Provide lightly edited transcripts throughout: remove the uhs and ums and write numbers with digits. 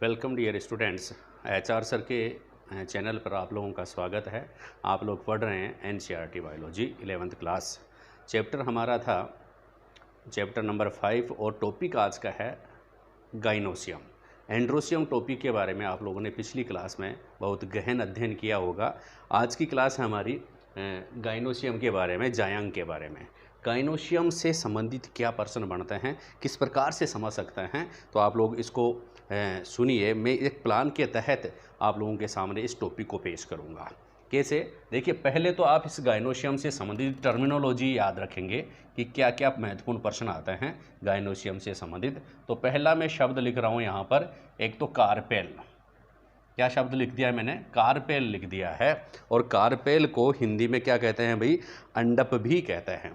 Welcome dear students. HR sir के channel पर आप लोगों का स्वागत है। आप लोग पढ़ रहे हैं NCERT biology 11th class. Chapter हमारा था चैप्टर नंबर 5 और टॉपिक आज का है गाइनोसियम। एंड्रोसियम टॉपिक के बारे में आप लोगों ने पिछली क्लास में बहुत गहन अध्ययन किया होगा। आज की क्लास है हमारी गाइनोसियम के बारे में, जायांग के बारे में। गाइनोसियम से संबंधित क्या प्रश्न बनते हैं, किस प्रकार से समझ सकते हैं, तो आप लोग इसको सुनिए। मैं एक प्लान के तहत आप लोगों के सामने इस टॉपिक को पेश करूंगा। कैसे? देखिए, पहले तो आप इस गाइनोसियम से संबंधित टर्मिनोलॉजी याद रखेंगे कि क्या क्या महत्वपूर्ण प्रश्न आते हैं गाइनोसियम से संबंधित। तो पहला मैं शब्द लिख रहा हूँ यहाँ पर, एक तो कार्पेल। क्या शब्द लिख दिया है मैंने? कार्पेल लिख दिया है। और कार्पेल को हिंदी में क्या कहते हैं भाई? अंडप भी कहते हैं।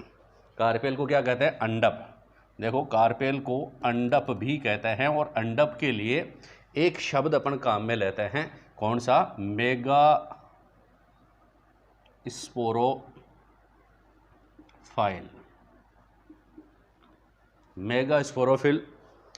कार्पेल को क्या कहते हैं? अंडप। देखो, कार्पेल को अंडप भी कहते हैं। और अंडप के लिए एक शब्द अपन काम में लेते हैं, कौन सा? Mega sporophyll. मेगा स्पोरोफिल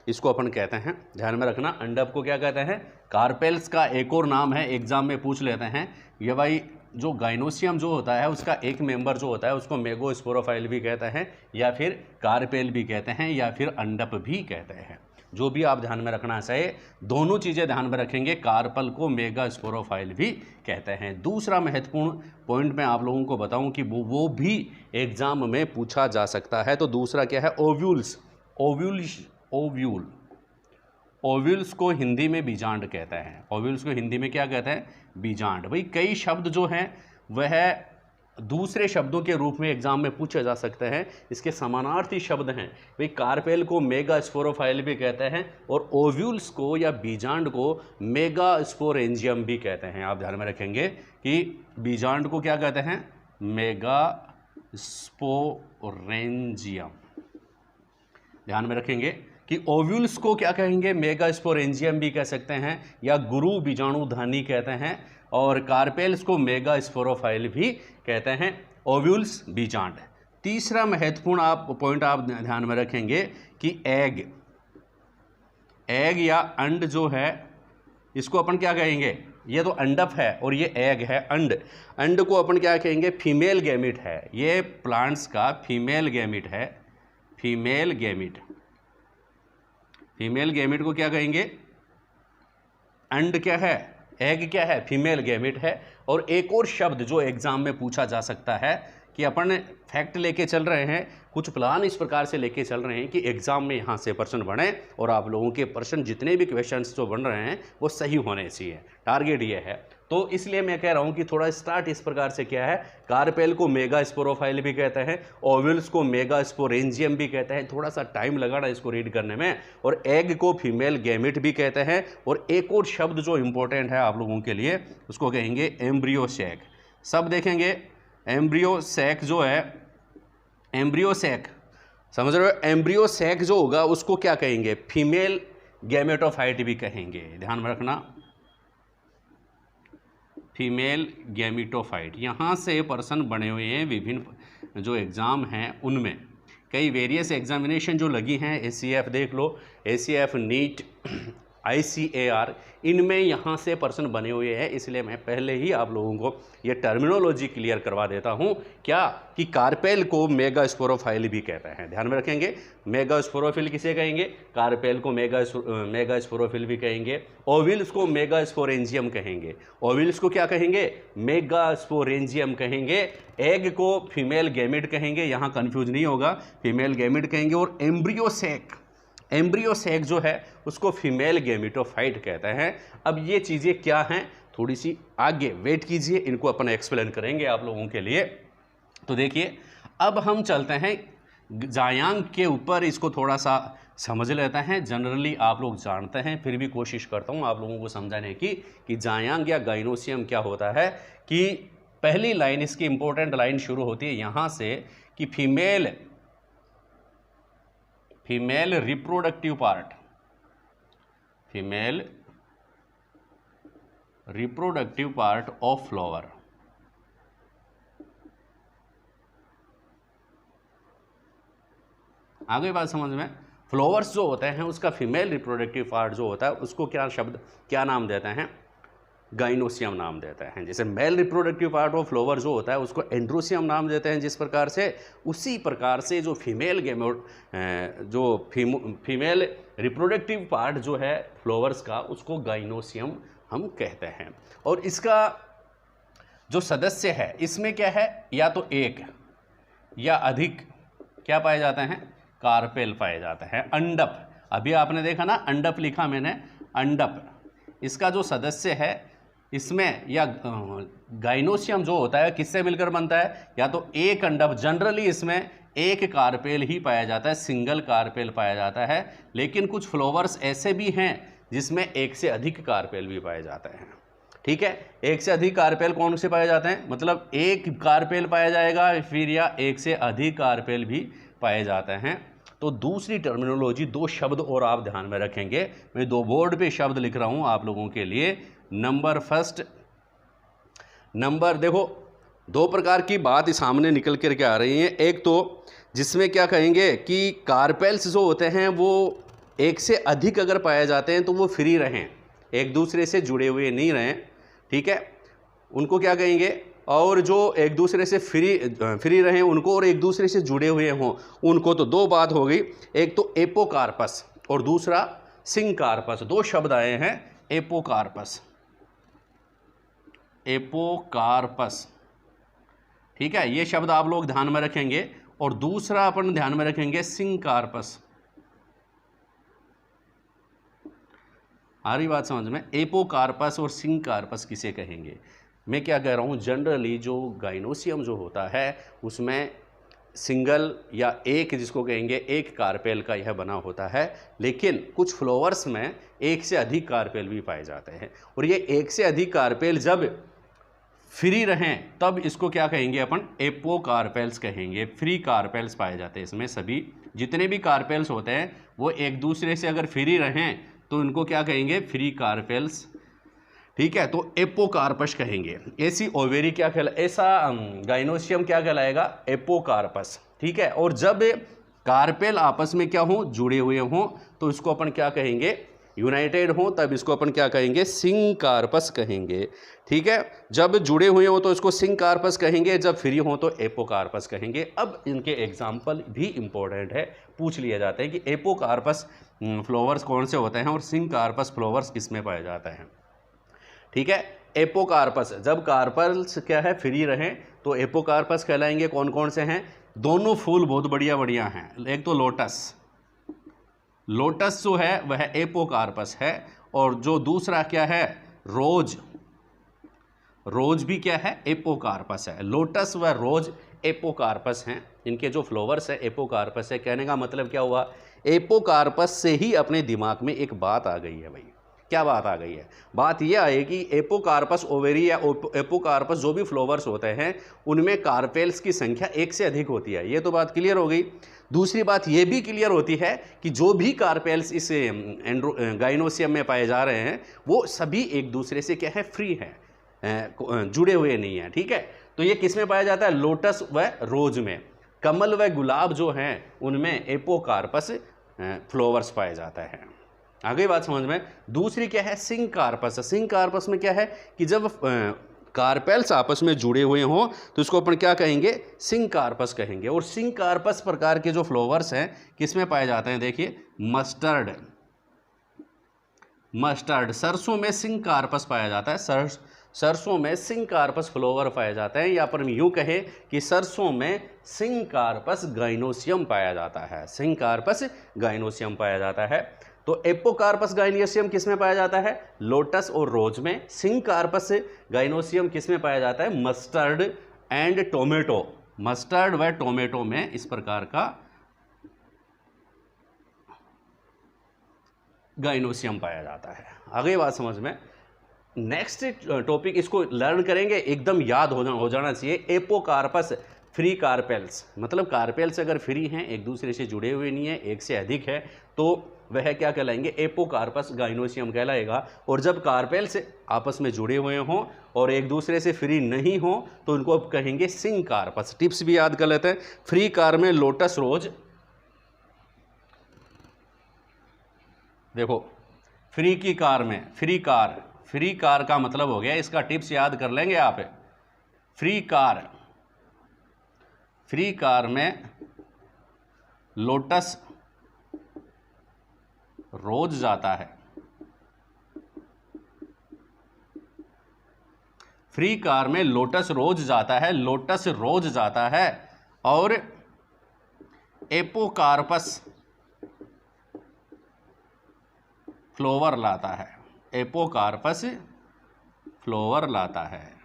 इसको अपन कहते हैं। ध्यान में रखना, अंडप को क्या कहते हैं? कार्पेल्स का एक और नाम है, एग्जाम में पूछ लेते हैं ये भाई। जो गाइनोसियम जो होता है उसका एक मेंबर जो होता है उसको मेगोस्पोरोफाइल भी कहते हैं, या फिर कार्पेल भी कहते हैं, या फिर अंडप भी कहते हैं। जो भी आप ध्यान में रखना चाहिए, दोनों चीज़ें ध्यान में रखेंगे। कार्पल को मेगा स्पोरोफाइल भी कहते हैं। दूसरा महत्वपूर्ण पॉइंट मैं आप लोगों को बताऊं कि वो भी एग्जाम में पूछा जा सकता है। तो दूसरा क्या है? ओव्यूल्स। ओव्यूल्स को हिंदी में बीजांड कहते हैं। ओव्यूल्स को हिंदी में क्या कहते हैं? बीजांड। भाई, कई शब्द जो हैं वह दूसरे शब्दों के रूप में एग्जाम में पूछे जा सकते हैं। इसके समानार्थी शब्द हैं भाई। कार्पेल को मेगा स्पोरोफाइल भी कहते हैं और ओव्यूल्स को या बीजांड को मेगा स्पोरेंजियम भी कहते हैं। आप ध्यान में रखेंगे कि बीजांड को क्या कहते हैं? Mega sporangium. ध्यान में रखेंगे कि ओव्यूल्स को क्या कहेंगे? मेगा स्पोरेंजियम भी कह सकते हैं, या गुरु बीजाणुधानी कहते हैं। और कार्पेल्स को मेगा स्पोरोफाइल भी कहते हैं। ओव्यूल्स, बीजांड। तीसरा महत्वपूर्ण पॉइंट आप ध्यान में रखेंगे कि एग या अंड जो है इसको अपन क्या कहेंगे? ये तो अंडप है और ये एग है, अंड को अपन क्या कहेंगे? फीमेल गैमिट है। ये प्लांट्स का फीमेल गैमिट है। फीमेल गैमिट को क्या कहेंगे? अंड क्या है? एग क्या है? फीमेल गैमिट है। और एक और शब्द जो एग्जाम में पूछा जा सकता है कि अपन फैक्ट लेके चल रहे हैं, कुछ प्लान इस प्रकार से लेके चल रहे हैं कि एग्जाम में यहाँ से प्रश्न बने और आप लोगों के प्रश्न जितने भी क्वेश्चंस जो बन रहे हैं वो सही होने चाहिए। टारगेट ये है। तो इसलिए मैं कह रहा हूँ कि थोड़ा स्टार्ट इस प्रकार से किया है। कार्पेल को मेगा स्पोरोफाइल भी कहते हैं, ओव्यूल्स को मेगा स्पोरेंजियम भी कहते हैं। थोड़ा सा टाइम लगा ना इसको रीड करने में। और एग को फीमेल गैमिट भी कहते हैं। और एक और शब्द जो इंपॉर्टेंट है आप लोगों के लिए, उसको कहेंगे एम्ब्रियोसैक। सब देखेंगे, एम्ब्रियोसैक जो है, एम्ब्रियोसैक समझ रहे हो? एम्ब्रियोसैक जो होगा उसको क्या कहेंगे? फीमेल गैमेटोफाइट भी कहेंगे। ध्यान में रखना, फीमेल गैमेटोफाइट। यहाँ से प्रश्न बने हुए हैं विभिन्न जो एग्ज़ाम हैं उनमें। कई वेरियस एग्जामिनेशन जो लगी हैं, ACF देख लो, ACF, नीट, ICAR, इनमें यहाँ से प्रश्न बने हुए हैं। इसलिए मैं पहले ही आप लोगों को ये टर्मिनोलॉजी क्लियर करवा देता हूँ, क्या कि कार्पेल को मेगा स्पोरोफाइल भी कहते हैं। ध्यान में रखेंगे, मेगा स्पोरोफिल किसे कहेंगे? कार्पेल को मेगा स्पोरोफिल भी कहेंगे। ओव्यूल्स को मेगा स्पोरेंजियम कहेंगे। ओव्यूल्स को क्या कहेंगे? मेगा स्पोरेंजियम कहेंगे। एग को फीमेल गैमिट कहेंगे, यहाँ कंफ्यूज नहीं होगा, फीमेल गैमिट कहेंगे। और एम्ब्रियोसैक जो है उसको फीमेल गैमेटोफाइट कहते हैं। अब ये चीज़ें क्या हैं, थोड़ी सी आगे वेट कीजिए, इनको अपन एक्सप्लेन करेंगे आप लोगों के लिए। तो देखिए, अब हम चलते हैं जायांग के ऊपर, इसको थोड़ा सा समझ लेते हैं। जनरली आप लोग जानते हैं, फिर भी कोशिश करता हूँ आप लोगों को समझाने की कि जायांग या गाइनोसियम क्या होता है। कि पहली लाइन, इसकी इंपॉर्टेंट लाइन शुरू होती है यहाँ से कि female reproductive part, female reproductive part of flower. आ गई बात समझ में? फ्लावर्स जो होते हैं उसका फीमेल रिप्रोडक्टिव पार्ट जो होता है उसको क्या नाम देते हैं, गाइनोसियम नाम देते हैं। जैसे male reproductive part of flower जो होता है उसको एंड्रोसियम नाम देते हैं जिस प्रकार से, उसी प्रकार से जो फीमेल फीमेल रिप्रोडक्टिव पार्ट जो है फ्लावर्स का उसको गाइनोसियम हम कहते हैं। और इसका जो सदस्य है इसमें क्या है, या तो एक या अधिक क्या पाए जाते हैं, कार्पेल पाए जाते हैं। अंडप, अभी आपने देखा ना अंडप लिखा मैंने, अंडप इसका जो सदस्य है इसमें, या गाइनोसियम जो होता है किससे मिलकर बनता है, या तो एक अंडप, जनरली इसमें एक कार्पेल ही पाया जाता है, सिंगल कार्पेल पाया जाता है। लेकिन कुछ फ्लावर्स ऐसे भी हैं जिसमें एक से अधिक कार्पेल भी पाए जाते हैं। ठीक है, एक से अधिक कार्पेल कौन से पाए जाते हैं, मतलब एक कार्पेल पाया जाएगा फिर, या एक से अधिक कार्पेल भी पाए जाते हैं। तो दूसरी टर्मिनोलॉजी, दो शब्द और आप ध्यान में रखेंगे, मैं दो बोर्ड पे शब्द लिख रहा हूं आप लोगों के लिए। नंबर फर्स्ट, नंबर देखो दो प्रकार की बात सामने निकल करके आ रही है। एक तो जिसमें क्या कहेंगे कि कार्पेल्स जो होते हैं वो एक से अधिक अगर पाए जाते हैं तो वो फ्री रहें, एक दूसरे से जुड़े हुए नहीं रहें। ठीक है, उनको क्या कहेंगे, और जो एक दूसरे से फ्री रहें उनको, और एक दूसरे से जुड़े हुए हों उनको। तो दो बात हो गई, एक तो एपोकार्पस और दूसरा सिंकार्पस। दो शब्द आए हैं, एपोकार्पस, एपोकार्पस। ठीक है, ये शब्द आप लोग ध्यान में रखेंगे। और दूसरा अपन ध्यान में रखेंगे सिंकार्पस। आ रही बात समझ में, एपोकार्पस और सिंकार्पस किसे कहेंगे। मैं क्या कह रहा हूँ, जनरली जो गाइनोसियम जो होता है उसमें सिंगल या एक, जिसको कहेंगे एक कार्पेल का यह बना होता है। लेकिन कुछ फ्लावर्स में एक से अधिक कार्पेल भी पाए जाते हैं, और ये एक से अधिक कार्पेल जब फ्री रहें तब इसको क्या कहेंगे अपन, एपोकार्पेल्स कहेंगे। फ्री कार्पेल्स पाए जाते हैं इसमें, सभी जितने भी कार्पेल्स होते हैं वो एक दूसरे से अगर फ्री रहें तो इनको क्या कहेंगे, फ्री कार्पेल्स। ठीक है, तो एपोकार्पस कहेंगे। ऐसी ओवेरी क्या कहला, ऐसा गाइनोसियम क्या कहलाएगा, एपोकार्पस। ठीक है, और जब कार्पेल आपस में क्या हो, जुड़े हुए हों तो इसको अपन क्या कहेंगे, यूनाइटेड हो, तब इसको अपन क्या कहेंगे, सिंकार्पस कहेंगे। ठीक है, जब जुड़े हुए हो तो इसको सिंकार्पस कहेंगे, जब फ्री हो तो एपोकार्पस कहेंगे। अब इनके एग्जाम्पल भी इंपॉर्टेंट है, पूछ लिया जाता है कि एपोकार्पस फ्लावर्स कौन से होते हैं और सिंकार्पस फ्लावर्स किसमें पाए जाते हैं। ठीक है, एपोकार्पस, जब कार्पल्स क्या है, फ्री रहें तो एपोकार्पस कहलाएंगे। कौन कौन से हैं, दोनों फूल बहुत बढ़िया बढ़िया हैं। एक तो लोटस, लोटस जो है वह एपोकार्पस है, और जो दूसरा क्या है, रोज, रोज भी क्या है, एपोकार्पस है। लोटस व रोज एपोकार्पस हैं, इनके जो फ्लावर्स है एपोकार्पस है। कहने का मतलब क्या हुआ, एपोकार्पस से ही अपने दिमाग में एक बात आ गई है भाई। क्या बात आ गई है, बात यह है कि एपोकार्पस ओवेरी या एपोकार्पस जो भी फ्लावर्स होते हैं उनमें कार्पेल्स की संख्या एक से अधिक होती है। ये तो बात क्लियर हो गई। दूसरी बात यह भी क्लियर होती है कि जो भी कार्पेल्स इस गाइनोसियम में पाए जा रहे हैं वो सभी एक दूसरे से क्या है, फ्री हैं, जुड़े हुए नहीं हैं। ठीक है, तो ये किस में पाया जाता है, लोटस व रोज में। कमल व गुलाब जो हैं उनमें एपोकार्पस फ्लावर्स पाए जाता है। आगे बात समझ में। दूसरी क्या है, सिंकार्पस। सिंकार्पस में क्या है कि जब कार्पेल्स आपस में जुड़े हुए हों तो इसको अपन क्या कहेंगे, सिंकार्पस कहेंगे। और सिंकार्पस प्रकार के जो फ्लावर्स हैं किसमें पाए जाते हैं, देखिए मस्टर्ड, मस्टर्ड, सरसों में सिंकार्पस पाया जाता है। सरसों में सिंकार्पस फ्लावर पाए जाते हैं, या पर हम यूँ कहें कि सरसों में सिंकार्पस गाइनोसियम पाया जाता है। सिंकार्पस गाइनोसियम पाया जाता है। तो एपोकार्पस गाइनोसियम किस में पाया जाता है, लोटस और रोज में। सिंकार्पस गाइनोसियम किस में पाया जाता है, मस्टर्ड एंड टोमेटो, मस्टर्ड व टोमेटो में इस प्रकार का गाइनोसियम पाया जाता है। आगे बात समझ में। नेक्स्ट टॉपिक इसको लर्न करेंगे, एकदम याद हो जाना चाहिए। एपोकार्पस फ्री कार्पेल्स, मतलब कार्पेल्स अगर फ्री हैं, एक दूसरे से जुड़े हुए नहीं है, एक से अधिक है, तो वह क्या कहलाएंगे, एपोकार्पस गाइनोसियम कहलाएगा। और जब कार्पेल्स आपस में जुड़े हुए हों और एक दूसरे से फ्री नहीं हो तो उनको अब कहेंगे सिंकार्पस। टिप्स भी याद कर लेते हैं। फ्री कार में लोटस रोज, देखो फ्री की कार में, फ्री कार का मतलब हो गया, इसका टिप्स याद कर लेंगे आप। फ्री कार में लोटस रोज जाता है। फ्री कार में लोटस रोज जाता है और एपोकार्पस फ्लोवर लाता है। एपोकार्पस फ्लोवर लाता है।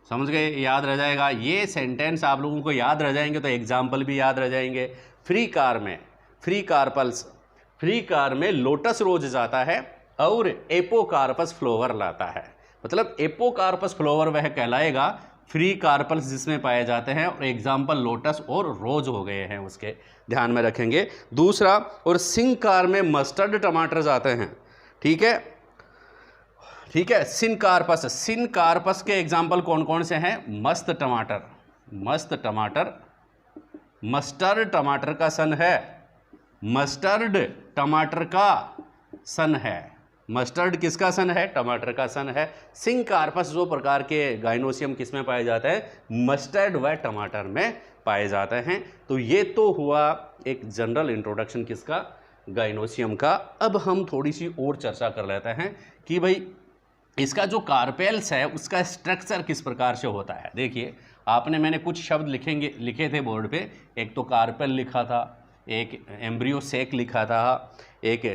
समझ गए? याद रह जाएगा ये सेंटेंस, आप लोगों को याद रह जाएंगे तो एग्जाम्पल भी याद रह जाएंगे। फ्री कार में लोटस रोज जाता है और एपोकार्पस फ्लोवर लाता है। मतलब एपोकार्पस फ्लोवर वह कहलाएगा फ्री कार्पल्स जिसमें पाए जाते हैं, और एग्जाम्पल लोटस और रोज हो गए हैं, उसके ध्यान में रखेंगे। दूसरा, और सिंह कार में मस्टर्ड टमाटर जाते हैं। ठीक है, सिन कार्पस के एग्जाम्पल कौन कौन से हैं? मस्त टमाटर, मस्टर्ड टमाटर का सन है। मस्टर्ड किसका सन है? टमाटर का सन है। सिंह कार्पस जो प्रकार के गाइनोसियम किस में पाए जाते हैं? मस्टर्ड व टमाटर में पाए जाते हैं। तो ये तो हुआ एक जनरल इंट्रोडक्शन किसका? गाइनोसियम का। अब हम थोड़ी सी और चर्चा कर लेते हैं कि भाई इसका जो कार्पेल्स है उसका स्ट्रक्चर किस प्रकार से होता है। देखिए, मैंने कुछ शब्द लिखे थे बोर्ड पे। एक तो कार्पेल लिखा था, एक एम्ब्रियो सेक लिखा था, एक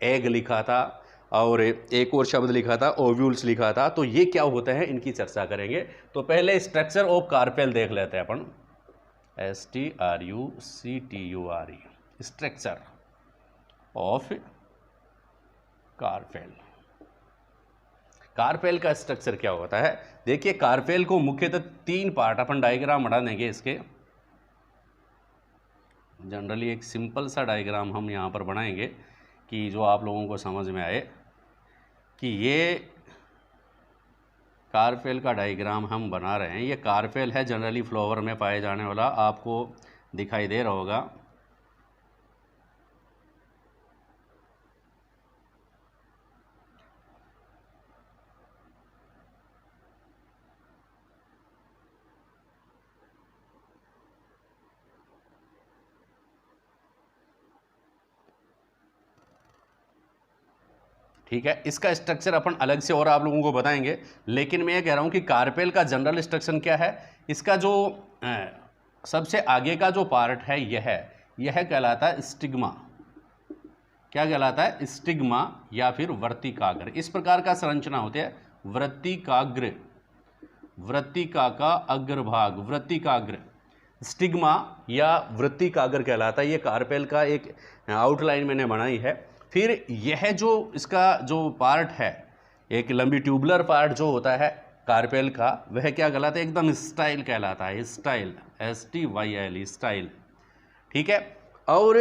एग लिखा था, और एक और शब्द लिखा था ओव्यूल्स लिखा था। तो ये क्या होते हैं, इनकी चर्चा करेंगे। तो पहले स्ट्रक्चर ऑफ कार्पेल देख लेते हैं अपन। STRUCTURE, structure of carpel. Carpel का स्ट्रक्चर क्या होता है? देखिए, कार्पेल को मुख्यतः 3 पार्ट, अपन डायग्राम बना देंगे इसके। जनरली एक सिंपल सा डायग्राम हम यहाँ पर बनाएंगे कि जो आप लोगों को समझ में आए कि ये कार्पेल का डायग्राम हम बना रहे हैं। ये कार्पेल है, जनरली फ्लावर में पाए जाने वाला, आपको दिखाई दे रहा होगा। ठीक है, इसका स्ट्रक्चर अपन अलग से और आप लोगों को बताएंगे, लेकिन मैं ये कह रहा हूँ कि कार्पेल का जनरल स्ट्रक्चर क्या है। इसका जो सबसे आगे का जो पार्ट है यह कहलाता है स्टिग्मा। क्या कहलाता है? स्टिग्मा या फिर वर्तिकाग्र। इस प्रकार का संरचना होती है। वृत्तिका का अग्रभाग, वृत्तिकाग्र, स्टिग्मा या वृत्तिकाग्र कहलाता है। ये कार्पेल का एक आउटलाइन मैंने बनाई है। फिर यह जो इसका जो पार्ट है, एक लंबी ट्यूबुलर पार्ट जो होता है कार्पेल का, वह क्या कहलाता है? एकदम स्टाइल कहलाता है। Style, STYL, style. ठीक है, और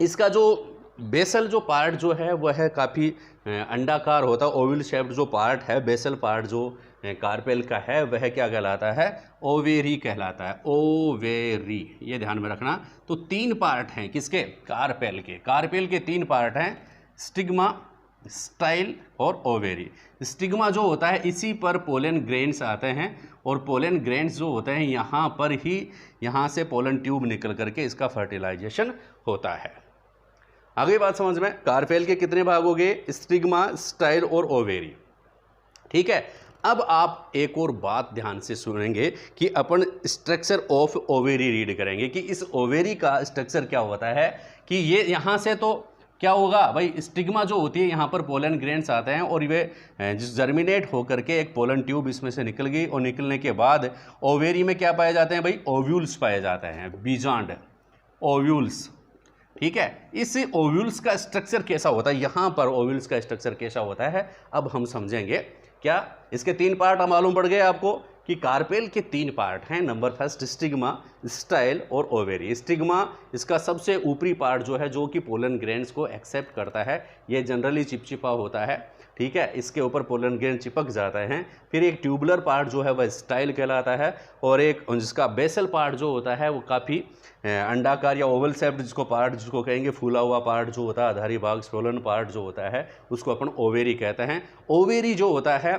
इसका जो बेसल जो पार्ट जो है वह काफ़ी अंडाकार होता है। ओवल शेप्ड जो पार्ट है, बेसल पार्ट जो कार्पेल का है, वह क्या कहलाता है? ओवेरी कहलाता है। ओवेरी, ये ध्यान में रखना। तो 3 पार्ट हैं किसके? कार्पेल के। कार्पेल के 3 पार्ट हैं, स्टिग्मा, स्टाइल और ओवेरी। स्टिग्मा जो होता है, इसी पर पोलन ग्रेन्स आते हैं, और पोलन ग्रेन्स जो होते हैं यहाँ पर ही, यहाँ से पोलन ट्यूब निकल करके इसका फर्टिलाइजेशन होता है। आगे बात समझ में। कार्पेल के कितने भाग हो गए? स्टिग्मा, स्टाइल और ओवेरी। ठीक है, अब आप एक और बात ध्यान से सुनेंगे कि अपन स्ट्रक्चर ऑफ ओवेरी रीड करेंगे कि इस ओवेरी का स्ट्रक्चर क्या होता है। कि ये यहाँ से तो क्या होगा भाई, स्टिग्मा जो होती है यहाँ पर पोलन ग्रेन्स आते हैं, और वे जर्मिनेट होकर के एक पोलन ट्यूब इसमें से निकल गई, और निकलने के बाद ओवेरी में क्या पाए जाते हैं भाई? ओव्यूल्स पाए जाते हैं, बीजांड ओव्यूल्स। ठीक है, इस ओव्यूल्स का स्ट्रक्चर कैसा होता है? यहाँ पर ओव्यूल्स का स्ट्रक्चर कैसा होता है अब हम समझेंगे। क्या इसके 3 पार्ट मालूम पड़ गए आपको? कि कार्पेल के 3 पार्ट हैं। नंबर फर्स्ट स्टिग्मा, स्टाइल और ओवेरी। स्टिग्मा इसका सबसे ऊपरी पार्ट जो है, जो कि पोलन ग्रेन्स को एक्सेप्ट करता है। ये जनरली चिपचिपा होता है, ठीक है, इसके ऊपर पोलन ग्रेन चिपक जाते हैं। फिर एक ट्यूबुलर पार्ट जो है वह स्टाइल कहलाता है, और एक जिसका बेसल पार्ट जो होता है वो काफ़ी अंडाकार या ओवल शेप्ड जिसको पार्ट जिसको कहेंगे, फूला हुआ पार्ट जो होता है, आधारी भाग पोलन पार्ट जो होता है उसको अपन ओवेरी कहते हैं। ओवेरी जो होता है,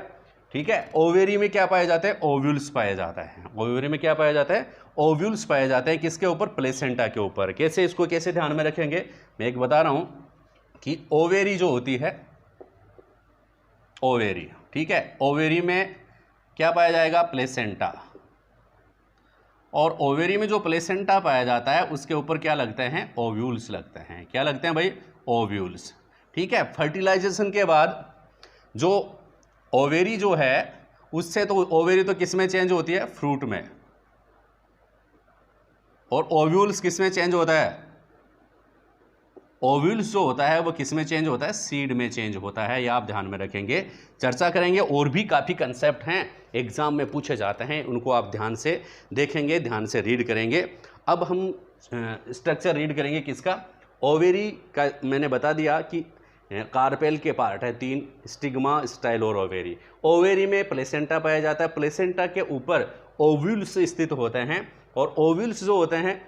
ठीक है, ओवेरी में क्या पाए जाते हैं? ओव्यूल्स पाए जाता है। ओवेरी में क्या पाया जाता है? ओव्यूल्स पाए जाते हैं। किसके ऊपर? प्लेसेंटा के ऊपर। कैसे, इसको कैसे ध्यान में रखेंगे? मैं एक बता रहा हूं कि ओवेरी जो होती है, ओवेरी, ठीक है, ओवेरी में क्या पाया जाएगा? प्लेसेंटा। और ओवेरी में जो प्लेसेंटा पाया जाता है उसके ऊपर क्या लगते हैं? ओव्यूल्स लगते हैं। क्या लगते हैं भाई? ओव्यूल्स, ठीक है। फर्टिलाइजेशन के बाद जो ओवेरी जो है उससे, तो ओवेरी तो किस में चेंज होती है? फ्रूट में। और ओव्यूल्स किस में चेंज होता है? ओव्यूल्स जो होता है वो किस में चेंज होता है? सीड में चेंज होता है। ये आप ध्यान में रखेंगे, चर्चा करेंगे। और भी काफ़ी कंसेप्ट हैं, एग्जाम में पूछे जाते हैं, उनको आप ध्यान से देखेंगे, ध्यान से रीड करेंगे। अब हम स्ट्रक्चर रीड करेंगे किसका? ओवेरी का। मैंने बता दिया कि कार्पेल के पार्ट है 3, स्टिग्मा, स्टाइल और ओवेरी। ओवेरी में प्लेसेंटा पाया जाता है। प्लेसेंटा के ऊपर ओव्यूल्स स्थित होते हैं, और ओव्यूल्स जो होते हैं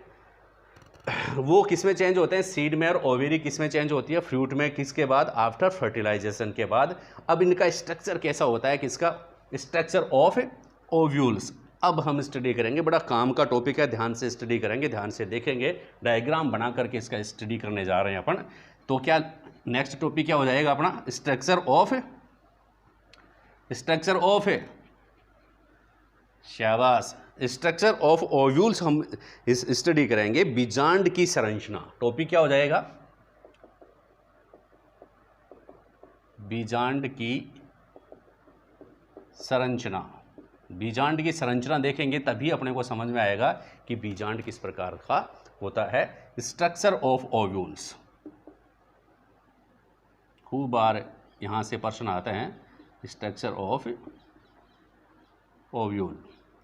वो किस में चेंज होते हैं? सीड में। और ओवेरी किस में चेंज होती है? फ्रूट में। किसके बाद? आफ्टर फर्टिलाइजेशन के बाद। अब इनका स्ट्रक्चर कैसा होता है? किसका? Structure of ovules. अब हम स्टडी करेंगे, बड़ा काम का टॉपिक है, ध्यान से स्टडी करेंगे, ध्यान से देखेंगे, डायग्राम बना करके इसका स्टडी करने जा रहे हैं अपन। तो क्या नेक्स्ट टॉपिक क्या हो जाएगा अपना? स्ट्रक्चर ऑफ शाबाश, स्ट्रक्चर ऑफ ओव्यूल्स हम इस स्टडी करेंगे। बीजांड की संरचना टॉपिक क्या हो जाएगा? बीजांड की संरचना। बीजांड की संरचना देखेंगे तभी अपने को समझ में आएगा कि बीजांड किस प्रकार का होता है। स्ट्रक्चर ऑफ ओव्यूल्स, खूब बार यहाँ से प्रश्न आते हैं। स्ट्रक्चर ऑफ ओव्यूल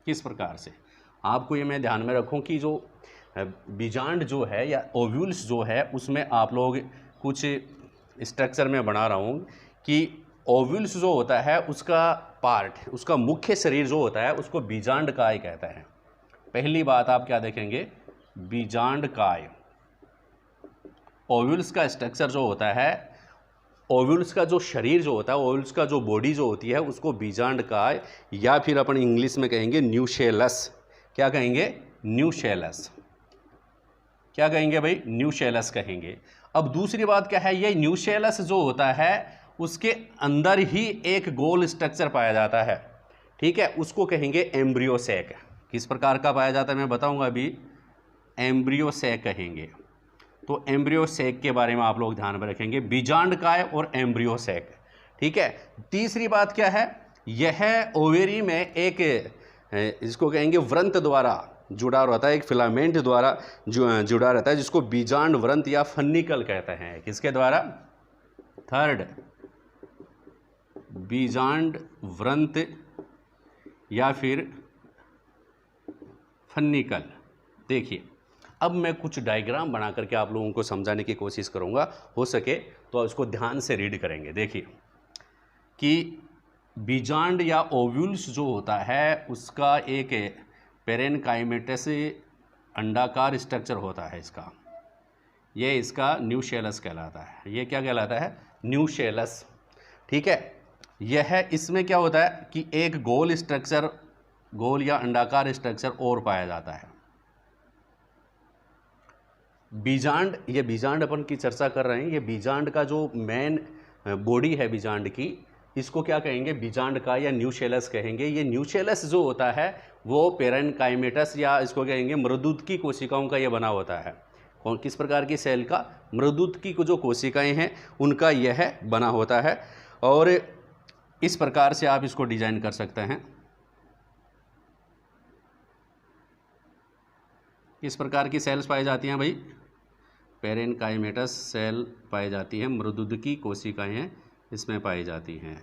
किस प्रकार से, आपको ये मैं ध्यान में रखूं कि जो बीजांड जो है या ओव्यूल्स जो है उसमें आप लोग कुछ स्ट्रक्चर में बना रहा हूँ कि ओव्यूल्स जो होता है उसका पार्ट, उसका मुख्य शरीर जो होता है उसको बीजांड काय कहता है। पहली बात आप क्या देखेंगे? बीजांड काय। ओव्यूल्स का स्ट्रक्चर जो होता है, ओव्यूल्स का जो शरीर जो होता है, ओव्यूल्स का जो बॉडी जो होती है उसको बीजांड काय, या फिर अपन इंग्लिश में कहेंगे न्यूशेलस। क्या कहेंगे? न्यूशेलस। क्या कहेंगे भाई? न्यूशेलस कहेंगे। अब दूसरी बात क्या है? ये न्यूशेलस जो होता है उसके अंदर ही एक गोल स्ट्रक्चर पाया जाता है, ठीक है, उसको कहेंगे एम्ब्रियोसैक। किस प्रकार का पाया जाता है मैं बताऊंगा अभी। एम्ब्रियोसैक कहेंगे। तो एम्ब्रियोसैक के बारे में आप लोग ध्यान में रखेंगे, बीजांड काय और एम्ब्रियोसैक, ठीक है। तीसरी बात क्या है? यह ओवेरी में एक इसको कहेंगे व्रंत द्वारा जुड़ा रहता है, एक फिलामेंट द्वारा जुड़ा रहता है, जिसको बीजांड व्रंत या फन्निकल कहते हैं। किसके द्वारा? थर्ड, बीजांड व्रंत या फिर फन्निकल। देखिए, अब मैं कुछ डायग्राम बना करके आप लोगों को समझाने की कोशिश करूंगा, हो सके तो इसको ध्यान से रीड करेंगे। देखिए कि बीजांड या ओव्यूल्स जो होता है उसका एक पेरेनकाइमेटस अंडाकार स्ट्रक्चर होता है इसका। ये इसका न्यूशेलस कहलाता है। ये क्या कहलाता है? न्यूशेलस, ठीक है। यह इसमें क्या होता है कि एक गोल स्ट्रक्चर, गोल या अंडाकार स्ट्रक्चर और पाया जाता है। बीजांड, ये बीजांड अपन की चर्चा कर रहे हैं, ये बीजांड का जो मेन बॉडी है बीजांड की, इसको क्या कहेंगे? बीजांड का या न्यूशेलस कहेंगे। ये न्यूशेलस जो होता है वो पेरेनकाइमेटस या इसको कहेंगे मृदुत कोशिकाओं का ये बना होता है। कौन किस प्रकार की सेल का? मृदुत की जो कोशिकाएं हैं उनका यह बना होता है। और इस प्रकार से आप इसको डिजाइन कर सकते हैं। किस प्रकार की सेल्स पाई जाती हैं भाई? पेरेनकाइमेटस सेल पाई जाती हैं, मृदुत कोशिकाएं इसमें पाई जाती हैं,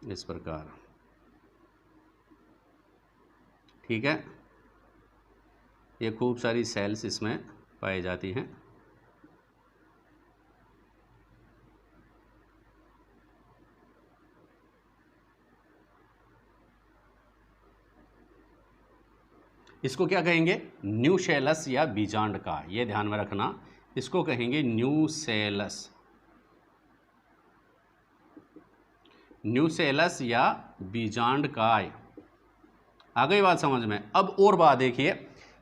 इस प्रकार। ठीक है, ये खूब सारी सेल्स इसमें पाई जाती हैं। इसको क्या कहेंगे? न्यूसेलस या बीजांडकाय, ये ध्यान में रखना, इसको कहेंगे न्यूसेलस, न्यूसेलस या बीजांडकाय। आ गई बात समझ में? अब और बात देखिए,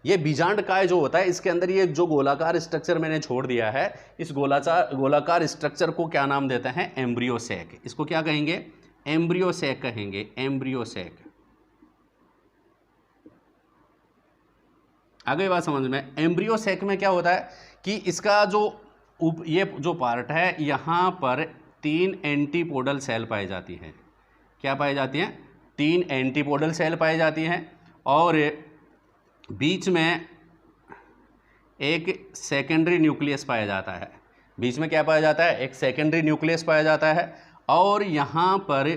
ये बीजांडकाय जो होता है इसके अंदर ये जो गोलाकार स्ट्रक्चर मैंने छोड़ दिया है, इस गोलाकार स्ट्रक्चर को क्या नाम देते हैं? एम्ब्रियोसेक। इसको क्या कहेंगे? एम्ब्रियोसेक कहेंगे, एम्ब्रियोसेक। आ गई बात समझ में? एम्ब्रियोसेक में क्या होता है कि इसका जो ये जो पार्ट है, यहाँ पर 3 एंटीपोडल सेल पाई जाती हैं। क्या पाई जाती हैं? 3 एंटीपोडल सेल पाई जाती हैं, और बीच में एक सेकेंडरी न्यूक्लियस पाया जाता है। बीच में क्या पाया जाता है? एक सेकेंडरी न्यूक्लियस पाया जाता है, और यहाँ पर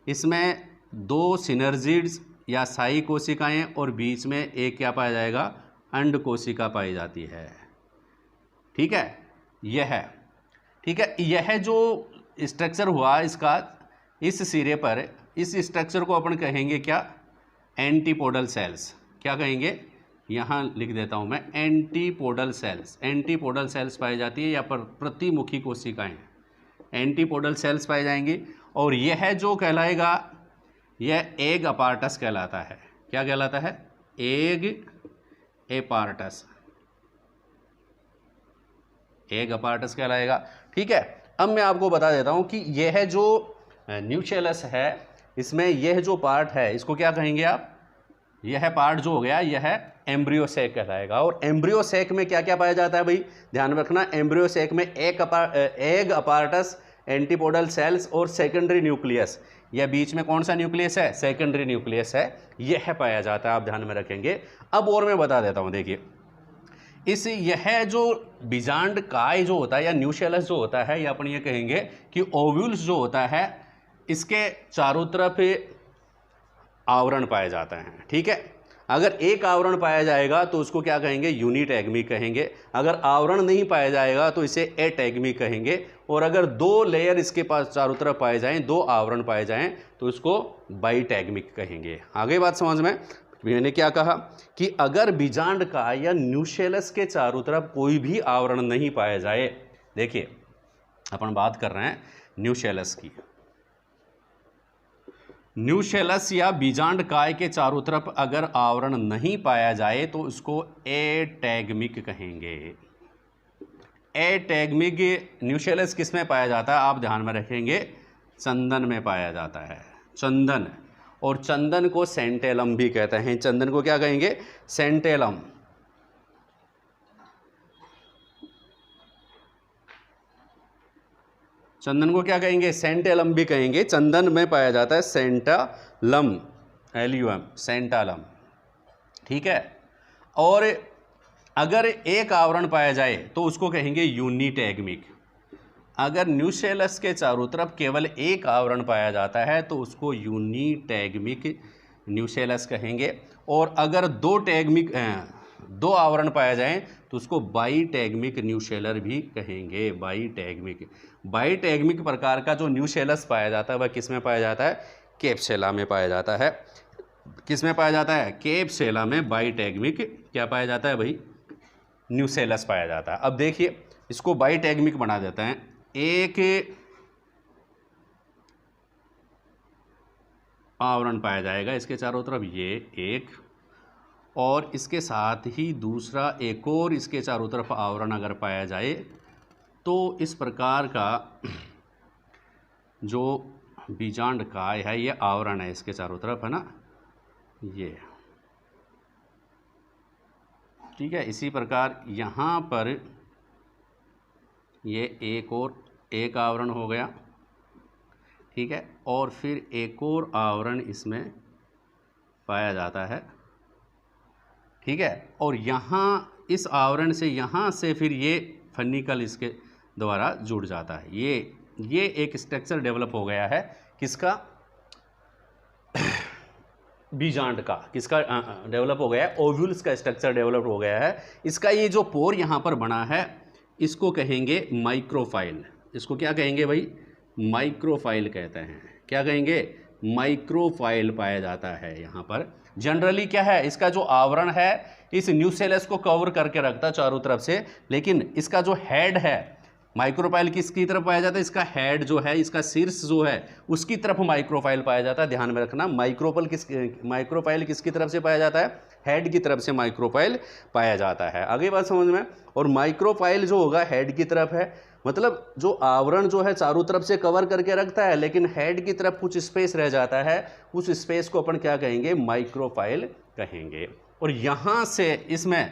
इसमें 2 सिनर्जिड्स या साई कोशिकाएँ, और बीच में एक क्या पाया जाएगा? अंड कोशिका पाई जाती है। ठीक है, यह है। ठीक है, यह जो स्ट्रक्चर हुआ इसका, इस सिरे पर, इस स्ट्रक्चर को अपन कहेंगे क्या? Antipodal cells. क्या कहेंगे? यहाँ लिख देता हूँ मैं, एंटीपोडल सेल्स। एंटीपोडल सेल्स पाई जाती है, या पर प्रतिमुखी कोशिकाएं, एंटीपोडल सेल्स पाई जाएंगी। और यह जो कहलाएगा, यह एग अपार्टस कहलाता है। क्या कहलाता है? एग एपार्टस, एग अपार्टस कहलाएगा। ठीक है, अब मैं आपको बता देता हूं कि यह जो न्यूसेलस है, इसमें यह जो पार्ट है, इसको क्या कहेंगे आप? यह पार्ट जो हो गया, यह एम्ब्रियोसेक कहलाएगा। और एम्ब्रियोसेक में क्या क्या पाया जाता है भाई? ध्यान रखना, एम्ब्रियोसेक में एग अपार्टस, एंटीपोडल सेल्स और सेकेंडरी न्यूक्लियस। यह बीच में कौन सा न्यूक्लियस है? सेकेंडरी न्यूक्लियस है, यह पाया जाता है। आप ध्यान में रखेंगे। अब और मैं बता देता हूं, देखिए, यह जो बीजांडकाय जो होता है या न्यूसेलस जो होता है, या अपन ये कहेंगे कि ओव्यूल्स जो होता है, इसके चारों तरफ आवरण पाए जाते हैं। ठीक है, अगर एक आवरण पाया जाएगा तो उसको क्या कहेंगे? यूनिटैगमी कहेंगे। अगर आवरण नहीं पाया जाएगा तो इसे एटैगमी कहेंगे। और अगर 2 लेयर इसके पास चारों तरफ पाए जाएं, 2 आवरण पाए जाएं, तो इसको बाइटैगमिक कहेंगे। आगे बात समझ में? मैंने क्या कहा कि अगर बीजांडकाय या न्यूसेलस के चारों तरफ कोई भी आवरण नहीं पाया जाए, देखिए अपन बात कर रहे हैं न्यूसेलस की, न्यूसेलस या बीजांडकाय के चारों तरफ अगर आवरण नहीं पाया जाए तो उसको एटैगमिक कहेंगे। एटैगमिक न्यूसेलस किस में पाया जाता है? आप ध्यान में रखेंगे, चंदन में पाया जाता है, चंदन। और चंदन को सेंटेलम भी कहते हैं। चंदन को क्या कहेंगे? सेंटेलम। चंदन को क्या कहेंगे? सेंटेलम भी कहेंगे। चंदन में पाया जाता है सेंटालम, LUM, सेंटालम। ठीक है, और अगर एक आवरण पाया जाए तो उसको कहेंगे यूनिटैगमिक। अगर न्यूसेलस के चारों तरफ केवल एक आवरण पाया जाता है तो उसको यूनिटैगमिक न्यूसेलस कहेंगे। और अगर 2 आवरण पाया जाए तो उसको बाइटैगमिक न्यूसेलर भी कहेंगे। बाइटैगमिक प्रकार का जो न्यूसेलस पाया जाता है वह किस में पाया जाता है? कैप्सेला में पाया जाता है। किस में पाया जाता है? कैप्सेला में बाइटैगमिक क्या पाया जाता है भाई? न्यूसेलस पाया जाता है। अब देखिए, इसको बाइटैगमिक बना देते हैं। एक आवरण पाया जाएगा इसके चारों तरफ, ये एक, और इसके साथ ही दूसरा एक और इसके चारों तरफ आवरण अगर पाया जाए तो इस प्रकार का जो बीजांडकाय है, ये आवरण है इसके चारों तरफ, है ना, ये। ठीक है, इसी प्रकार यहाँ पर ये एक आवरण हो गया। ठीक है, और फिर एक और आवरण इसमें पाया जाता है। ठीक है, और यहाँ इस आवरण से, यहाँ से फिर ये फनिकल इसके द्वारा जुड़ जाता है। ये एक स्ट्रक्चर डेवलप हो गया है, किसका? बीजांड का किसका डेवलप हो गया है, ओव्यूल्स का स्ट्रक्चर डेवलप हो गया है। इसका ये जो पोर यहाँ पर बना है इसको कहेंगे माइक्रोफाइल। इसको क्या कहेंगे भाई, माइक्रोफाइल कहते हैं। क्या कहेंगे, माइक्रोफाइल पाया जाता है यहाँ पर। जनरली क्या है, इसका जो आवरण है इस न्यूसेलस को कवर करके रखता है चारों तरफ से, लेकिन इसका जो हेड है माइक्रोफाइल किसकी तरफ पाया जाता है, इसका हेड जो है, इसका शीर्ष जो है उसकी तरफ माइक्रोफाइल पाया जाता है। ध्यान में रखना, माइक्रोफाइल किसकी तरफ से पाया जाता है, हेड की तरफ से माइक्रोफाइल पाया जाता है। आगे बात समझ में। और माइक्रोफाइल जो होगा हेड की तरफ है, मतलब जो आवरण जो है चारों तरफ से कवर करके रखता है, लेकिन हेड की तरफ कुछ स्पेस रह जाता है, उस स्पेस को अपन क्या कहेंगे, माइक्रोफाइल कहेंगे। और यहां से इसमें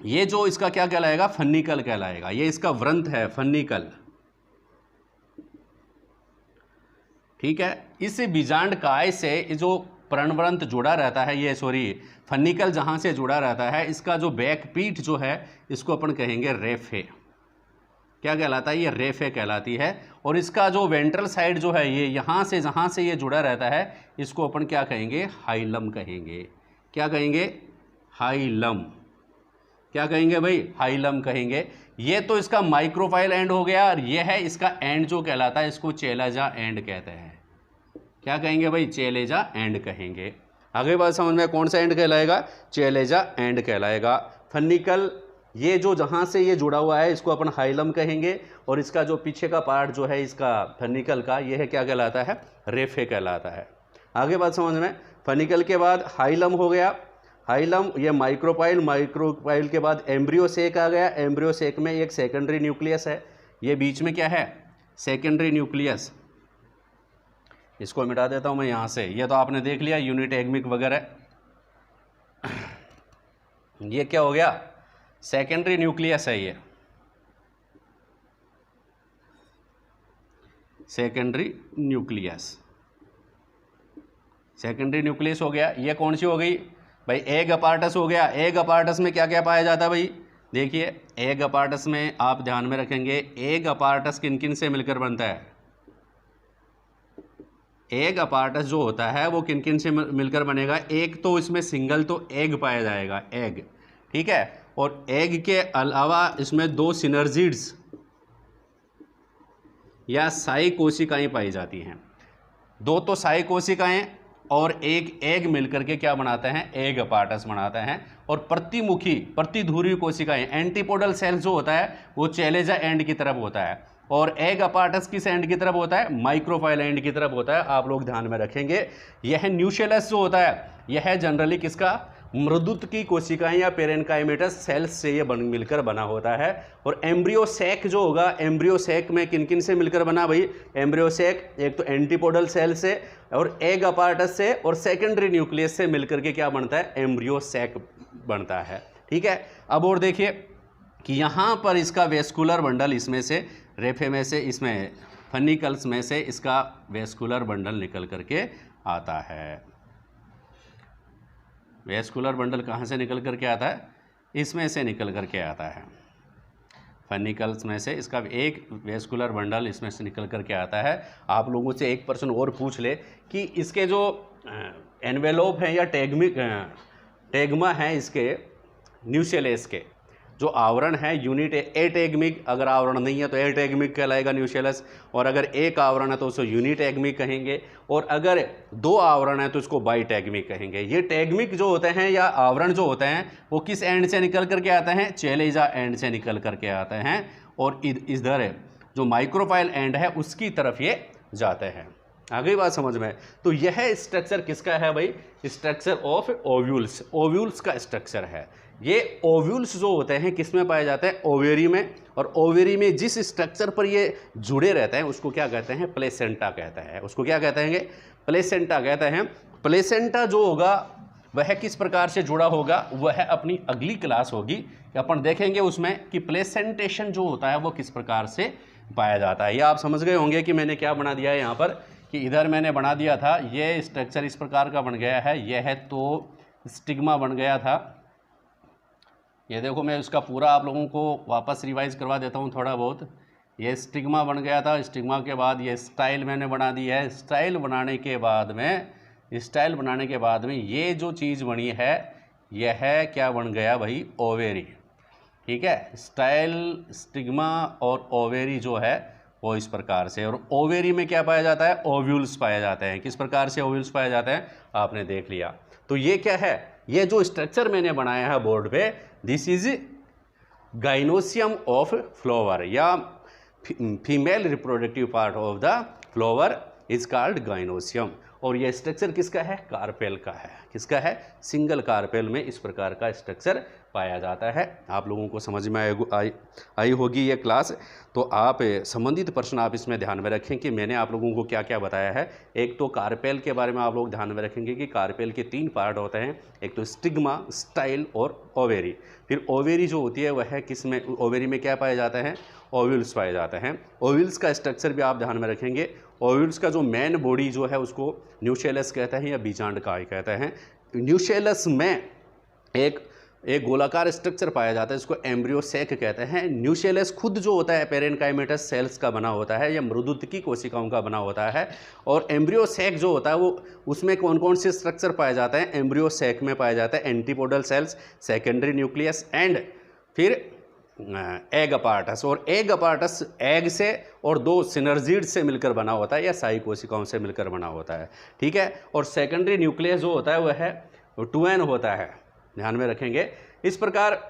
ये जो इसका क्या कहलाएगा, फन्निकल कहलाएगा। ये इसका व्रंत है, फन्निकल। ठीक है, इस बीजांड काय से जो पर्णव्रंत जुड़ा रहता है, ये सॉरी फन्निकल जहां से जुड़ा रहता है, इसका जो बैक पीठ जो है इसको अपन कहेंगे रेफे। क्या कहलाता है, ये रेफे कहलाती है। और इसका जो वेंट्रल साइड जो है, ये यहाँ से जहाँ से ये जुड़ा रहता है इसको अपन क्या कहेंगे, हाइलम कहेंगे। क्या कहेंगे, हाइलम। क्या कहेंगे भाई, हाइलम कहेंगे। ये तो इसका माइक्रोफाइल एंड हो गया, और ये है इसका एंड जो कहलाता है, इसको चेलेजा एंड कहते हैं। क्या कहेंगे भाई, चेलेजा एंड कहेंगे। आगे बात समझ में, कौन सा एंड कहलाएगा, चेलेजा एंड कहलाएगा। फन्निकल ये जो जहाँ से ये जुड़ा हुआ है इसको अपन हाइलम कहेंगे, और इसका जो पीछे का पार्ट जो है इसका फन्निकल का, ये है क्या कहलाता है, रेफे कहलाता है। आगे बात समझ में। फन्निकल के बाद हाइलम हो गया, हाइलम ये माइक्रोफाइल, माइक्रोफाइल के बाद एम्ब्रियो सेक आ गया। एम्ब्रियो सेक में एक सेकेंडरी न्यूक्लियस है, ये बीच में क्या है, सेकेंडरी न्यूक्लियस। इसको मिटा देता हूँ मैं यहाँ से, ये तो आपने देख लिया यूनिट एगमिक वगैरह। ये क्या हो गया, सेकेंडरी न्यूक्लियस है, ये सेकेंडरी न्यूक्लियस। सेकेंडरी न्यूक्लियस हो गया। ये कौन सी हो गई भाई, एग अपार्टस हो गया। एग अपार्टस में क्या क्या पाया जाता है भाई, देखिए एग अपार्टस में आप ध्यान में रखेंगे, एग अपार्टस किन किन से मिलकर बनता है, एग अपार्टस जो होता है वो किन किन से मिलकर बनेगा। एक तो इसमें सिंगल तो एग पाया जाएगा, एग, ठीक है। और एग के अलावा इसमें दो सिनर्जिड्स या साई कोशिकाएं पाई जाती हैं। दो तो साई कोशिकाएं और एक एग मिलकर के क्या बनाते हैं, एग अपार्टस बनाते हैं। और प्रतिमुखी प्रतिध्रुवी कोशिकाएं, एंटीपोडल सेल जो होता है वो चेलेजा एंड की तरफ होता है, और एग अपार्टस किस एंड की तरफ होता है, माइक्रोफाइल एंड की तरफ होता है। आप लोग ध्यान में रखेंगे। यह न्यूसेलस जो होता है यह जनरली किसका, मृदुत की कोशिकाएं या पेरेन्काइमेटस सेल्स से ये मिलकर बना होता है। और एम्ब्रियो सैक जो होगा, एम्ब्रियो सैक में किन किन से मिलकर बना भाई, एम्ब्रियो सैक एक तो एंटीपोडल सेल से और एग अपार्टस से और सेकेंडरी न्यूक्लियस से मिलकर के क्या बनता है, एम्ब्रियो सैक बनता है। ठीक है, अब और देखिए कि यहाँ पर इसका वेस्कुलर बंडल, इसमें से रेफे में से, इसमें फन्निकल्स में से इसका वेस्कुलर बंडल निकल करके आता है। वेस्कुलर बंडल कहाँ से निकल करके आता है, इसमें से निकल करके आता है। फन्निकल्स में से इसका एक वेस्कुलर बंडल इसमें से निकल करके आता है। आप लोगों से एक प्रश्न और पूछ ले कि इसके जो एनवेलोप हैं या टेगमा है इसके न्यूसेलस के, जो आवरण है यूनिट एटेगमिक, अगर आवरण नहीं है तो एटेगमिक कहलाएगा न्यूसेलस, और अगर एक आवरण है तो उसको यूनिट एगमिक कहेंगे, और अगर दो आवरण है तो इसको बाईटेगमिक कहेंगे। ये टेगमिक जो होते हैं या आवरण जो होते हैं वो किस एंड से निकल करके आते हैं, चेलेजा एंड से निकल करके आते हैं, और इधर जो माइक्रोफाइल एंड है उसकी तरफ ये जाते हैं। आगे बात समझ में। तो यह स्ट्रक्चर किसका है भाई, स्ट्रक्चर ऑफ ओव्यूल्स, ओव्यूल्स का स्ट्रक्चर है। ये ओव्यूल्स जो होते हैं किस में पाए जाते हैं, ओवेरी में, और ओवेरी में जिस स्ट्रक्चर पर ये जुड़े रहते हैं उसको क्या कहते हैं, प्लेसेंटा कहते हैं। उसको क्या कहते हैं, प्लेसेंटा कहते हैं। प्लेसेंटा जो होगा वह किस प्रकार से जुड़ा होगा, वह अपनी अगली क्लास होगी, अपन देखेंगे उसमें कि प्लेसेंटेशन जो होता है वो किस प्रकार से पाया जाता है। ये आप समझ गए होंगे कि मैंने क्या बना दिया है यहाँ पर, कि इधर मैंने बना दिया था, ये स्ट्रक्चर इस प्रकार का बन गया है। यह तो स्टिग्मा बन गया था। ये देखो मैं इसका पूरा आप लोगों को वापस रिवाइज करवा देता हूँ थोड़ा बहुत। ये स्टिग्मा बन गया था, स्टिग्मा के बाद ये स्टाइल मैंने बना दी है। स्टाइल बनाने के बाद में स्टाइल बनाने के बाद में ये जो चीज़ बनी है यह क्या बन गया भाई, ओवेरी। ठीक है, स्टाइल, स्टिग्मा और ओवेरी जो है वो इस प्रकार से। और ओवेरी में क्या पाया जाता है, ओव्यूल्स पाए जाते हैं। किस प्रकार से ओव्यूल्स पाए जाते हैं आपने देख लिया। तो ये क्या है, ये जो स्ट्रक्चर मैंने बनाया है बोर्ड पे, this is gynoecium of flower, या female reproductive part of the flower is called gynoecium. और ये स्ट्रक्चर किसका है, कार्पेल का है। किसका है, सिंगल कार्पेल में इस प्रकार का स्ट्रक्चर पाया जाता है। आप लोगों को समझ में आई होगी ये क्लास। तो आप संबंधित प्रश्न आप इसमें ध्यान में रखें कि मैंने आप लोगों को क्या क्या बताया है। एक तो कार्पेल के बारे में आप लोग ध्यान में रखेंगे कि कार्पेल के 3 पार्ट होते हैं, एक तो स्टिग्मा, स्टाइल और ओवेरी। फिर ओवेरी जो होती है वह है किस में, ओवेरी में क्या पाया जाता है, ओव्यूल्स पाए जाते हैं। ओव्यूल्स का स्ट्रक्चर भी आप ध्यान में रखेंगे। ओव्यूल्स का जो मेन बॉडी जो है उसको न्यूशेलस कहते हैं या बीजांडकाय कहते हैं। न्यूशेलस में एक गोलाकार स्ट्रक्चर पाया जाता है जिसको एम्ब्रियोसेक कहते हैं। न्यूशेलस खुद जो होता है पेरेनकाइमेटस सेल्स का बना होता है या मृदुत्की कोशिकाओं का बना होता है। और एम्ब्रियोसेक जो होता है वो उसमें कौन कौन से स्ट्रक्चर पाए जाते हैं, एम्ब्रियोसेक में पाया जाता है antipodal cells, secondary nucleus and फिर एग अपार्टस। और एग अपार्टस एग से और 2 सिनर्जिड से मिलकर बना होता है या साई कोशिकाओं से मिलकर बना होता है। ठीक है, और सेकेंडरी न्यूक्लियस जो होता है वह है ट्वेन होता है, ध्यान में रखेंगे। इस प्रकार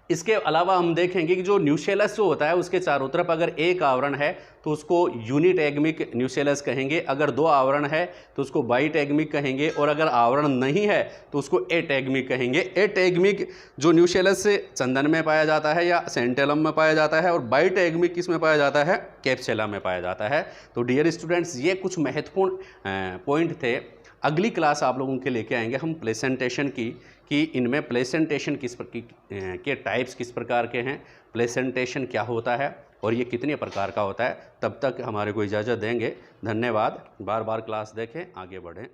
इसके अलावा हम देखेंगे कि जो न्यूशेलस जो होता है उसके चारों तरफ अगर एक आवरण है तो उसको यूनिटैगमिक न्यूशेलस कहेंगे, अगर 2 आवरण है तो उसको बाइटैगमिक कहेंगे, और अगर आवरण नहीं है तो उसको एटैगमिक कहेंगे। एटैगमिक जो न्यूशेलस से चंदन में पाया जाता है या सेंटेलम में पाया जाता है, और बाइटैगमिक किस में पाया जाता है, कैप्सुला में पाया जाता है। तो डियर स्टूडेंट्स, ये कुछ महत्वपूर्ण पॉइंट थे। अगली क्लास आप लोगों के लेके आएंगे हम प्लेसेंटेशन की, कि इनमें प्लेसेंटेशन के टाइप्स किस प्रकार के हैं, प्लेसेंटेशन क्या होता है और ये कितने प्रकार का होता है। तब तक हमारे को इजाज़त देंगे। धन्यवाद। बार बार क्लास देखें, आगे बढ़ें।